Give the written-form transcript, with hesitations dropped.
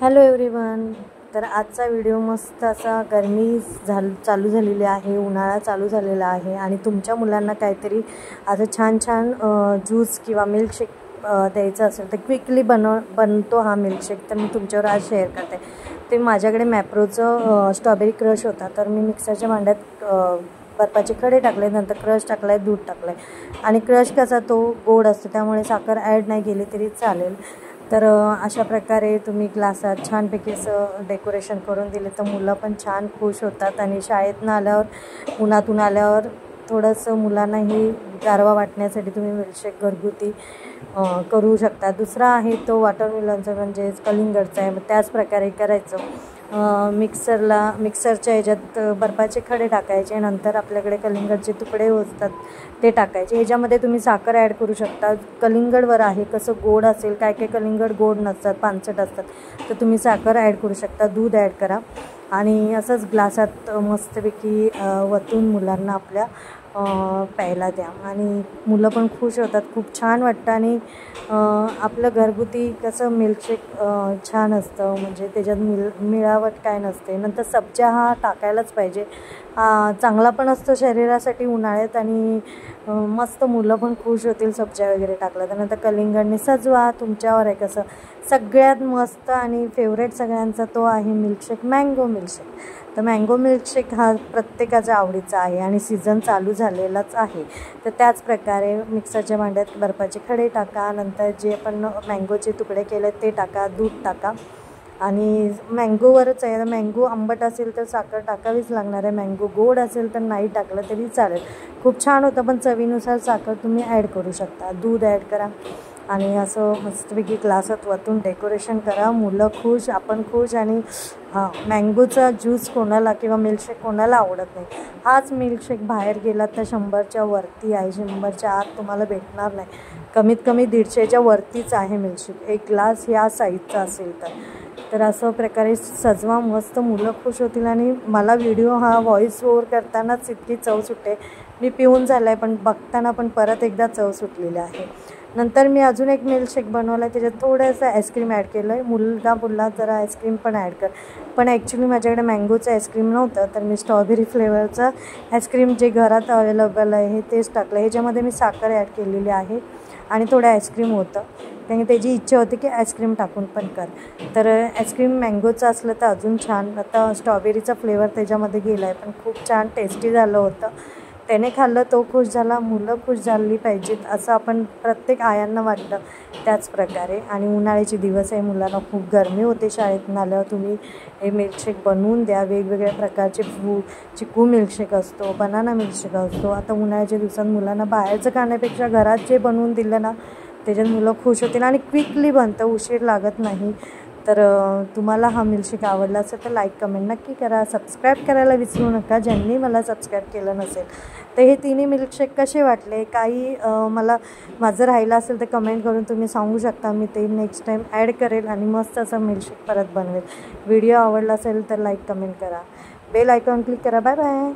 Hello everyone. तर आजचा video मस्त असा गरमी चालू झालेली आहे, उन्हाळा चालू झालेला आहे आणि तुमच्या मुलांना काहीतरी आता छान छान ज्यूस किंवा मिल्कशेक द्यायचं असेल तर क्विकली बनतो हा मिल्कशेक। तर मी तुमच्यावर आज शेअर करते। ते माझ्याकडे मॅप्रोचं स्ट्रॉबेरी क्रश होता, तर मी मिक्सरच्या भांड्यात बर्फाचे खडे टाकले, नंतर क्रश टाकला आहे, दूध टाकलं आहे आणि क्रश कसा तो गोड असतो त्यामुळे साखर ॲड नाही केली तरी चालेल। तर अशा प्रकारे तुम्ही ग्लासात छानपैकी असं डेकोरेशन करून दिले तर मुलं पण छान खुश होतात आणि शाळेतून आल्यावर उन्हातून आल्यावर थोडंसं मुलांनाही गारवा वाटण्यासाठी तुम्ही मिल्कशेक घरगुती करू शकता। दुसरा आहे तो वॉटरमेलनचा म्हणजेच कलिंगडचा आहे। त्याच प्रकारे करायचं, मिक्सरच्या ह्याच्यात बर्फाचे खडे टाकायचे, नंतर आपल्याकडे कलिंगडचे तुकडे असतात ते टाकायचे। ह्याच्यामध्ये तुम्ही साखर ॲड करू शकता, कलिंगडवर आहे कसं गोड असेल, काय काय कलिंगड गोड नसतात, पानसट असतात, तर तुम्ही साखर ॲड करू शकता, दूध ॲड करा आणि असंच ग्लासात मस्तपैकी वतून मुलांना आपल्या प्यायला द्या आणि मुलं पण खुश होतात, खूप छान वाटतं। आणि आपलं घरगुती कसं मिल्कशेक छान असतं, म्हणजे त्याच्यात मिळावट काय नसते। नंतर सब्जा हा टाकायलाच पाहिजे, चांगला पण असतो शरीरासाठी उन्हाळ्यात आणि मस्त मुलं पण खुश होतील सब्जा वगैरे टाकला तर। नंतर कलिंगडने सजवा, तुमच्यावर आहे कसं। सगळ्यात मस्त आणि फेवरेट सगळ्यांचा तो आहे मिल्कशेक, मँगो मिल्कशेक। तर मँगो मिल्कशेक हा प्रत्येकाच्या आवडीचा आहे आणि सीझन चालू झालेलाच आहे। तर त्याच प्रकारे मिक्सरच्या भांड्यात बर्फाचे खडे टाका, नंतर जे आपण मँगोचे तुकडे केले ते टाका, दूध टाका आणि मँगोवरच आहे। मँगो आंबट असेल तर साखर टाकावीच लागणार आहे, मँगो गोड असेल तर नाही टाकलं तरी चालेल, खूप छान होतं। पण चवीनुसार साखर तुम्ही ॲड करू शकता, दूध ॲड करा आणि असं मस्तपैकी ग्लासात वतून डेकोरेशन करा, मुलं खुश, आपण खुश। आणि मँगोचा ज्यूस कोणाला किंवा मिल्कशेक कोणाला आवडत नाही। हाच मिल्कशेक बाहेर गेला तर 100च्या वरती आहे, 100च्या आत तुम्हाला भेटणार नाही, कमीत कमी 150च्या वरतीच आहे मिल्कशेक, एक ग्लास या साईजचा असेल तर असं प्रकारे सजवा, मस्त मुलं खुश होतील। आणि मला व्हिडिओ हा व्हॉईस ओव्हर करतानाच इतकी चव सुटते, मी पिऊन झालं आहे पण बघताना पण परत एकदा चव सुटलेली आहे। नंतर मी अजून एक मिल्कशेक बनवला आहे, त्याच्यात थोडंसं आईस्क्रीम ॲड केलं आहे, मुलगा बोलला जरा आईस्क्रीम पण ॲड कर, पण ॲक्च्युली माझ्याकडे मँगोचं आईस्क्रीम नव्हतं तर मी स्ट्रॉबेरी फ्लेवरचं आईस्क्रीम जे घरात अवेलेबल आहे तेच टाकलं। ह्याच्यामध्ये मी साखर ॲड केलेली आहे आणि थोडं आईस्क्रीम होतं, त्याने त्याची इच्छा होती की आईस्क्रीम टाकून पण कर, तर आईस्क्रीम मँगोचं असलं तर अजून छान। आता स्ट्रॉबेरीचा फ्लेवर त्याच्यामध्ये गेला आहे पण खूप छान टेस्टी झालं होतं, त्याने खाल्लं तो खुश झाला, मुलं खुश झाली पाहिजेत असं आपण प्रत्येक आयांना वाटतं त्याच प्रकारे। आणि उन्हाळ्याचे दिवस आहे, मुलांना खूप गरमी होते, शाळेतून आल्यावर तुम्ही हे मिल्कशेक बनवून द्या, वेगवेगळ्या प्रकारचे चिकू मिल्कशेक असतो, बनाना मिल्कशेक असतो। आता उन्हाळ्याच्या दिवसात मुलांना बाहेरचं खाण्यापेक्षा घरात जे बनवून दिलं ना त्याच्यात मुलं खुश होतील आणि क्विकली बनतं, उशीर लागत नाही। तर तुम्हाला हा मिल्कशेक आवडला असेल तर लाईक कमेंट नक्की करा, सबस्क्राईब करायला विसरू नका ज्यांनी मला सबस्क्राईब केलं नसेल। तर हे तिन्ही मिल्कशेक कसे वाटले, काही माझं राहिलं असेल तर कमेंट करून तुम्ही सांगू शकता, मी ते नेक्स्ट टाईम ॲड करेल आणि मस्त असं मिल्कशेक परत बनवेल। व्हिडिओ आवडला असेल तर लाईक कमेंट करा, बेल आयकॉन क्लिक करा। Bye bye.